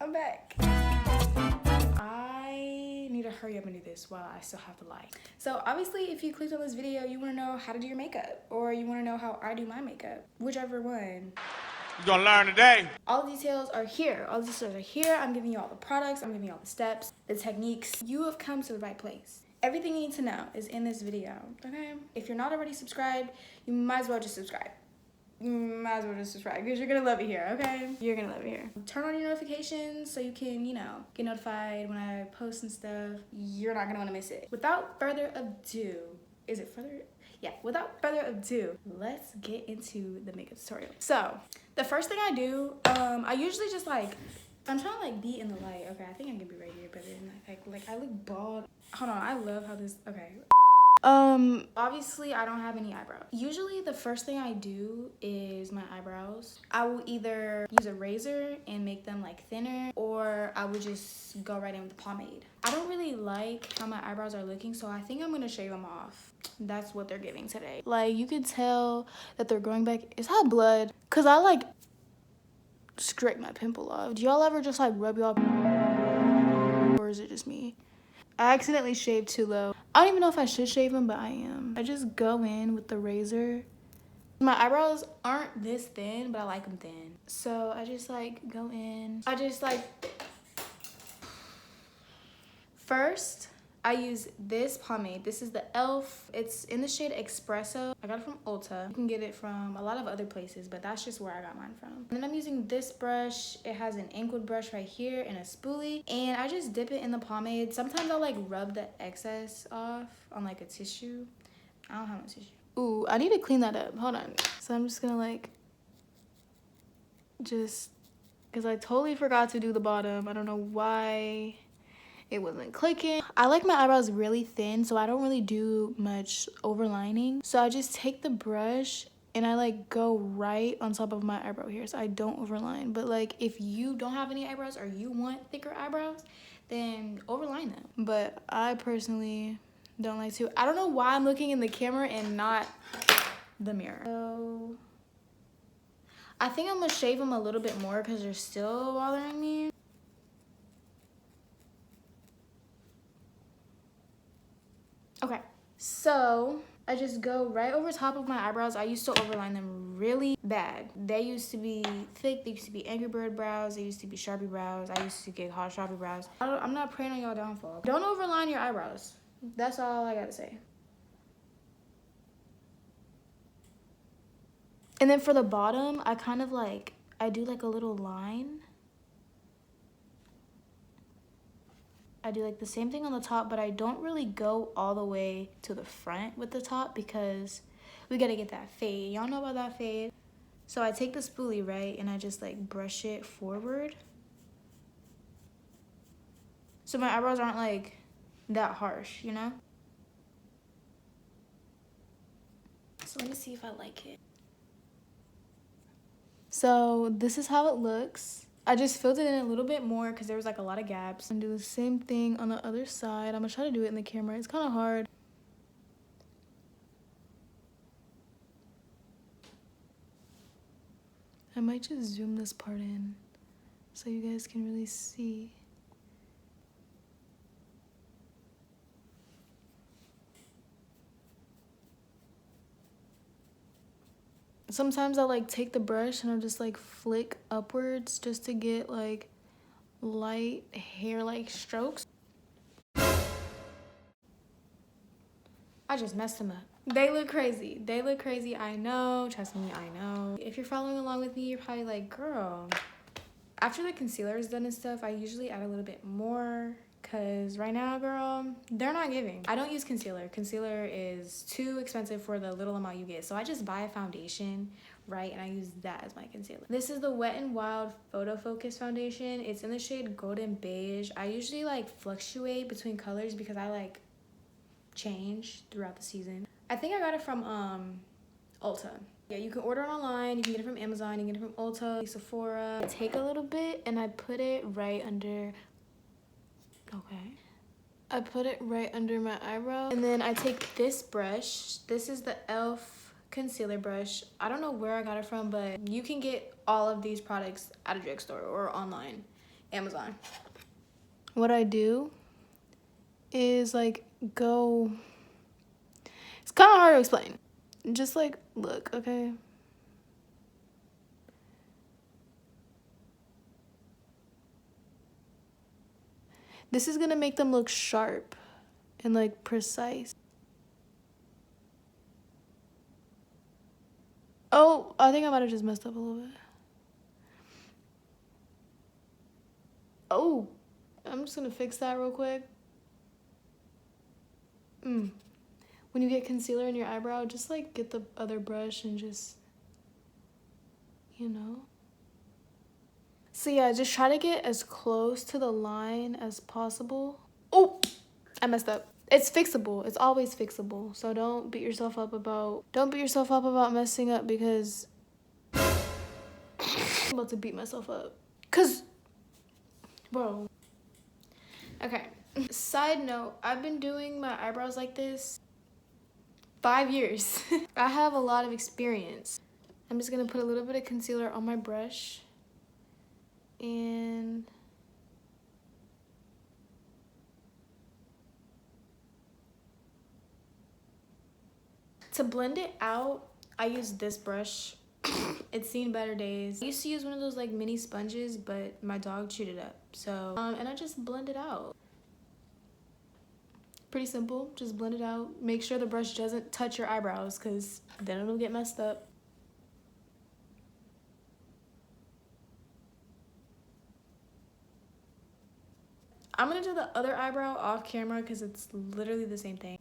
I'm back. I need to hurry up and do this while I still have the light. So obviously if you clicked on this video, you want to know how to do your makeup, or you want to know how I do my makeup, whichever one. You're gonna learn today. All the details are here. All the details are here. I'm giving you all the products. I'm giving you all the steps, the techniques. You have come to the right place. Everything you need to know is in this video, okay? If you're not already subscribed, you might as well just subscribe. Because you're gonna love it here, okay? You're gonna love it here. Turn on your notifications so you can, get notified when I post and stuff. You're not gonna wanna miss it. Without further ado, without further ado, let's get into the makeup tutorial. So, the first thing I do, I usually just I'm trying to be in the light. Okay, I think I can be right here better than I look bald. Hold on, I love how this, okay. Obviously I don't have any eyebrows. Usually the first thing I do is my eyebrows. I will either use a razor and make them thinner, or I would just go right in with the pomade. I don't really like how my eyebrows are looking, so I think I'm gonna shave them off. That's what they're giving today. You can tell that they're growing back. Is that blood? Cause I scrape my pimple off. Do y'all ever just rub y'all, or is it just me? I accidentally shaved too low. I don't even know if I should shave them, but I am. I just go in with the razor. My eyebrows aren't this thin, but I like them thin. So I just go in. First, I use this pomade. This is the e.l.f. It's in the shade Espresso. I got it from Ulta. You can get it from a lot of other places, but that's just where I got mine from. And then I'm using this brush. It has an angled brush right here and a spoolie. And I just dip it in the pomade. Sometimes I'll rub the excess off on a tissue. I don't have no tissue. Ooh, I need to clean that up. Hold on. So I'm just gonna because I totally forgot to do the bottom. I don't know why it wasn't clicking. I like my eyebrows really thin, so I don't really do much overlining. So I just take the brush and I go right on top of my eyebrow here, so I don't overline. But if you don't have any eyebrows or you want thicker eyebrows, then overline them. But I personally don't like to. I don't know why I'm looking in the camera and not the mirror. So I think I'm gonna shave them a little bit more because they're still bothering me. Okay, so I just go right over top of my eyebrows. I used to overline them really bad. They used to be thick. They used to be Angry Bird brows. They used to be Sharpie brows. I used to get hot Sharpie brows. I'm not praying on y'all downfall. Don't overline your eyebrows. That's all I gotta say. And then for the bottom, I kind of I do a little line. I do the same thing on the top, but I don't really go all the way to the front with the top because we gotta get that fade. Y'all know about that fade? So I take the spoolie, right, and I just brush it forward. So my eyebrows aren't that harsh, you know? So let me see if I like it. So this is how it looks. I just filled it in a little bit more because there was a lot of gaps. And do the same thing on the other side. I'm gonna try to do it in the camera. It's kind of hard. I might just zoom this part in so you guys can really see. Sometimes I'll take the brush and I'll just flick upwards just to get light hair strokes. I just messed them up. They look crazy. They look crazy, I know. Trust me, I know. If you're following along with me, you're probably girl. After the concealer is done and stuff, I usually add a little bit more. Because right now, girl, they're not giving. I don't use concealer. Concealer is too expensive for the little amount you get. So I just buy a foundation, right? And I use that as my concealer. This is the Wet n Wild Photo Focus Foundation. It's in the shade Golden Beige. I usually fluctuate between colors because I change throughout the season. I think I got it from Ulta. Yeah, you can order it online. You can get it from Amazon. You can get it from Ulta, Sephora. I take a little bit and I put it right under. Okay. I put it right under my eyebrow. And then I take this brush. This is the e.l.f. concealer brush. I don't know where I got it from, but you can get all of these products at a drugstore or online. Amazon. What I do is like go, it's kind of hard to explain. Just like look, okay? This is gonna make them look sharp and like precise. Oh, I think I might have just messed up a little bit. Oh, I'm just gonna fix that real quick. When you get concealer in your eyebrow, just like get the other brush and just, you know. So yeah, just try to get as close to the line as possible. Oh, I messed up. It's fixable. It's always fixable. So don't beat yourself up about messing up, because I'm about to beat myself up. Cause, bro. Okay. Side note, I've been doing my eyebrows like this 5 years. I have a lot of experience. I'm just gonna put a little bit of concealer on my brush and to blend it out, I use this brush. It's seen better days. I used to use one of those like mini sponges, but my dog chewed it up. So, and I just blend it out. Pretty simple, just blend it out. Make sure the brush doesn't touch your eyebrows, because then it'll get messed up. I'm gonna do the other eyebrow off camera because it's literally the same thing.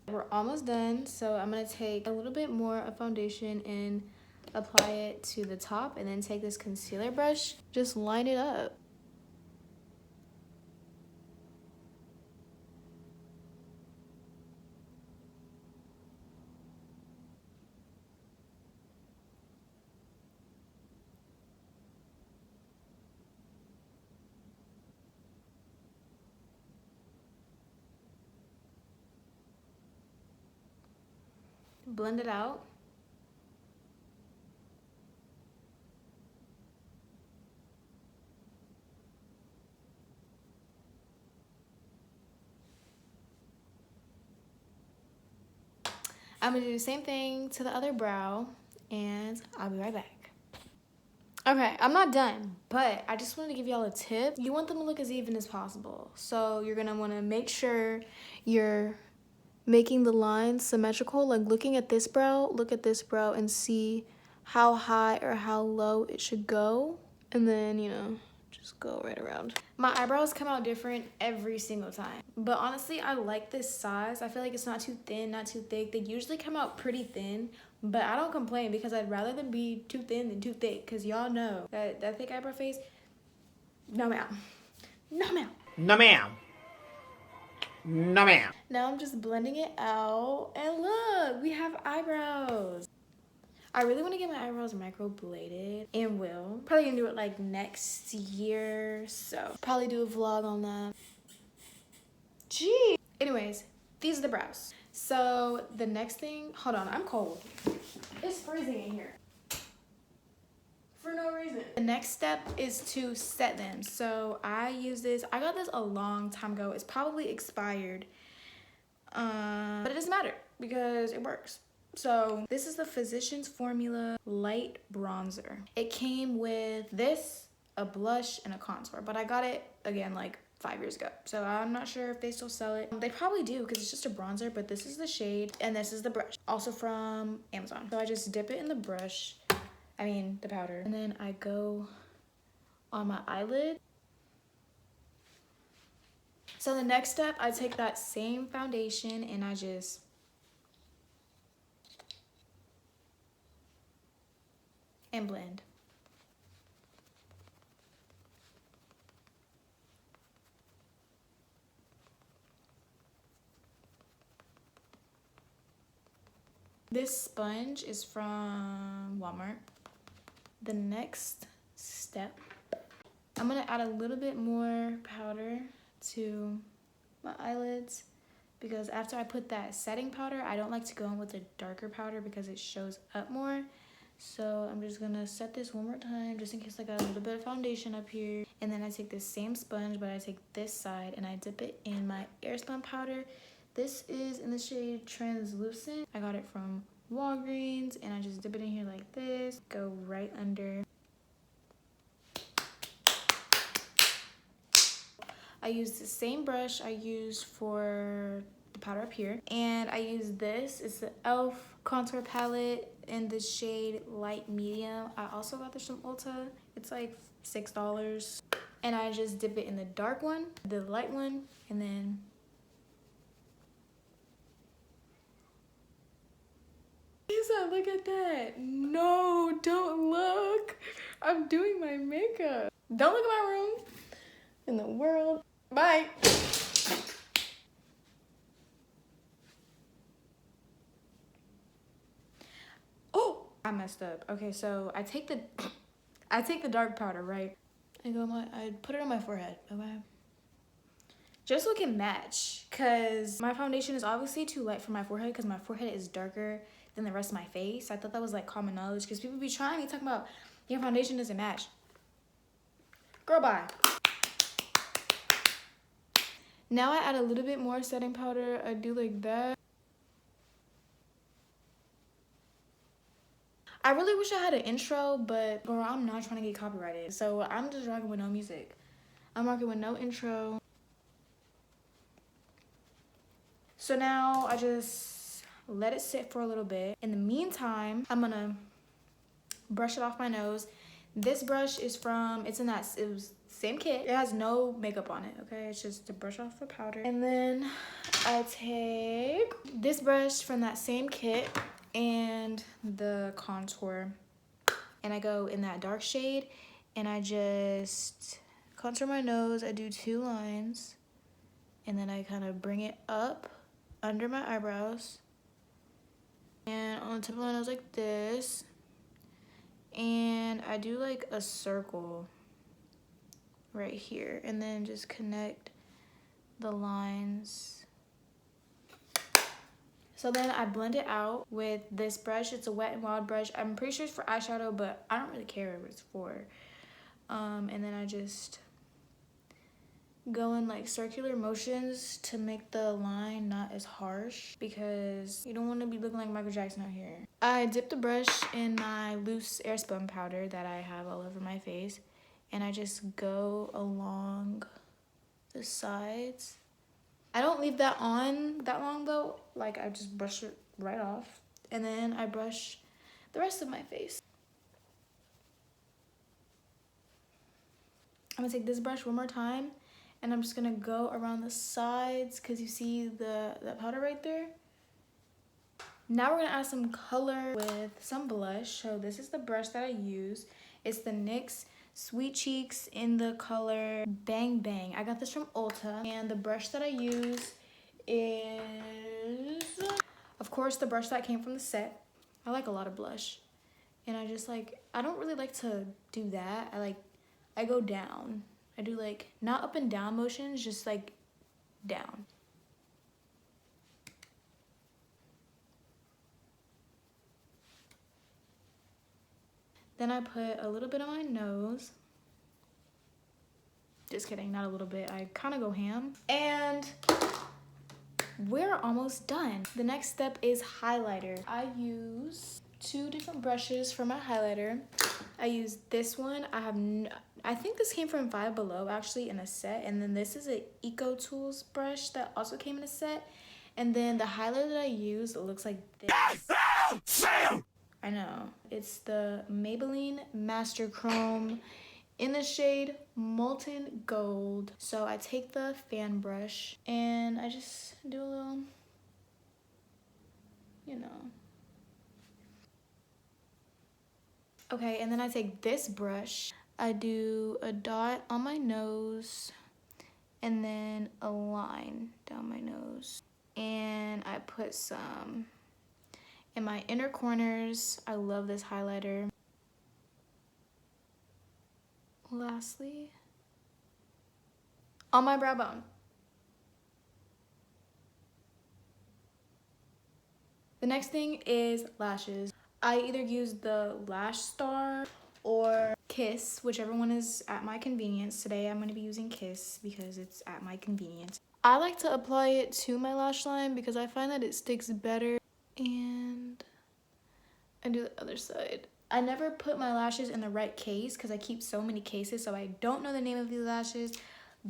We're almost done, so I'm gonna take a little bit more of foundation and apply it to the top, and then take this concealer brush, just line it up. Blend it out. I'm gonna do the same thing to the other brow, and I'll be right back. Okay, I'm not done, but I just wanted to give y'all a tip. You want them to look as even as possible. So you're gonna wanna make sure you're making the lines symmetrical, like looking at this brow, look at this brow and see how high or how low it should go. And then, you know, just go right around. My eyebrows come out different every single time. But honestly, I like this size. I feel like it's not too thin, not too thick. They usually come out pretty thin, but I don't complain because I'd rather them be too thin than too thick, because y'all know that thick eyebrow face, no ma'am. No ma'am. No, ma'am. No, ma'am. Now I'm just blending it out, and look, we have eyebrows. I really want to get my eyebrows microbladed, and will. Probably gonna do it like next year, so probably do a vlog on that. Gee. Anyways, these are the brows. So the next thing, hold on, I'm cold. It's freezing in here. For no reason. The next step is to set them. So I use this, I got this a long time ago. It's probably expired, but it doesn't matter because it works. So this is the Physicians Formula Light Bronzer. It came with this, a blush, and a contour, but I got it again like 5 years ago. So I'm not sure if they still sell it. They probably do because it's just a bronzer, but this is the shade and this is the brush. Also from Amazon. So I just dip it in the brush, the powder, and then I go on my eyelid. So the next step, I take that same foundation and I just and blend. This sponge is from Walmart. The next step, I'm gonna add a little bit more powder to my eyelids, because after I put that setting powder, I don't like to go in with a darker powder because it shows up more. So I'm just gonna set this one more time just in case I got a little bit of foundation up here. And then I take this same sponge, but I take this side and I dip it in my airspun powder. This is in the shade Translucent. I got it from Walgreens and I just dip it in here like this. Go right under. I use the same brush I used for the powder up here. And I use this. It's the e.l.f. contour palette in the shade Light Medium. I also got this from Ulta. It's like $6. And I just dip it in the dark one, the light one, and then Lisa, look at that. No, don't look. I'm doing my makeup. Don't look at my room in the world. Bye. Oh, I messed up. Okay, so I take the dark powder, right? I put it on my forehead, okay? Just so it can match, cause my foundation is obviously too light for my forehead because my forehead is darker than the rest of my face. I thought that was like common knowledge because people be trying me talking about your foundation doesn't match. Girl, bye. Now I add a little bit more setting powder. I do like that. I really wish I had an intro, but bro, I'm not trying to get copyrighted. So I'm just rocking with no music. I'm rocking with no intro. So now I just let it sit for a little bit. In the meantime, I'm gonna brush it off my nose. This brush is from, it was same kit. It has no makeup on it, okay? It's just to brush off the powder. And then I take this brush from that same kit and the contour. And I go in that dark shade and I just contour my nose. I do 2 lines and then I kind of bring it up under my eyebrows and on the tip of my nose like this. And I do like a circle right here and then just connect the lines. So then I blend it out with this brush. It's a Wet n Wild brush. I'm pretty sure it's for eyeshadow, but I don't really care what it's for. And then I just go in like circular motions to make the line not as harsh because you don't want to be looking like Michael Jackson out here. I dip the brush in my loose airspun powder that I have all over my face and I just go along the sides. I don't leave that on that long though. Like I just brush it right off and then I brush the rest of my face. I'm gonna take this brush one more time and I'm just gonna go around the sides because you see that powder right there. Now we're gonna add some color with some blush. So this is the brush that I use. It's the NYX Sweet Cheeks in the color Bang Bang. I got this from Ulta. And the brush that I use is, of course, the brush that came from the set. I like a lot of blush. And I just like, I don't really like to do that. I go down. I do like, not up and down motions, just like down. Then I put a little bit on my nose. Just kidding, not a little bit. I kind of go ham. And we're almost done. The next step is highlighter. I use 2 different brushes for my highlighter. I use this one. I think this came from Five Below actually in a set. And then this is an Eco Tools brush that also came in a set. And then the highlighter that I use, it looks like this. I know. It's the Maybelline Master Chrome in the shade Molten Gold. So I take the fan brush and I just do a little, you know. Okay, and then I take this brush. I do a dot on my nose and then a line down my nose. And I put some in my inner corners. I love this highlighter. Lastly, on my brow bone. The next thing is lashes. I either use the Lash Star or Kiss, whichever one is at my convenience. Today I'm going to be using Kiss because it's at my convenience. I like to apply it to my lash line because I find that it sticks better. And I do the other side. I never put my lashes in the right case because I keep so many cases, so I don't know the name of these lashes.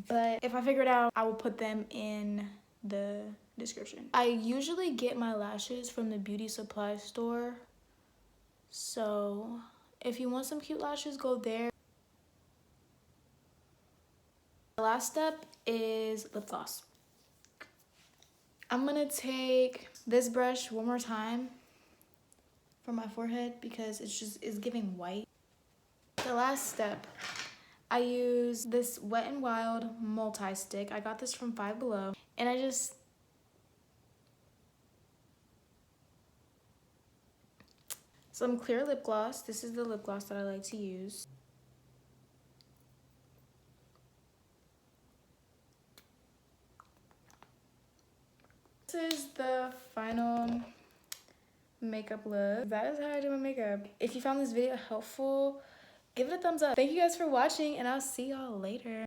But if I figure it out, I will put them in the description. I usually get my lashes from the beauty supply store. So if you want some cute lashes, go there. The last step is lip gloss. I'm gonna take this brush one more time for my forehead because it's giving white. The last step, I use this Wet n Wild multi-stick. I got this from Five Below, and I just some clear lip gloss. This is the lip gloss that I like to use. This is the final makeup look. That is how I do my makeup. If you found this video helpful, give it a thumbs up. Thank you guys for watching, and I'll see y'all later.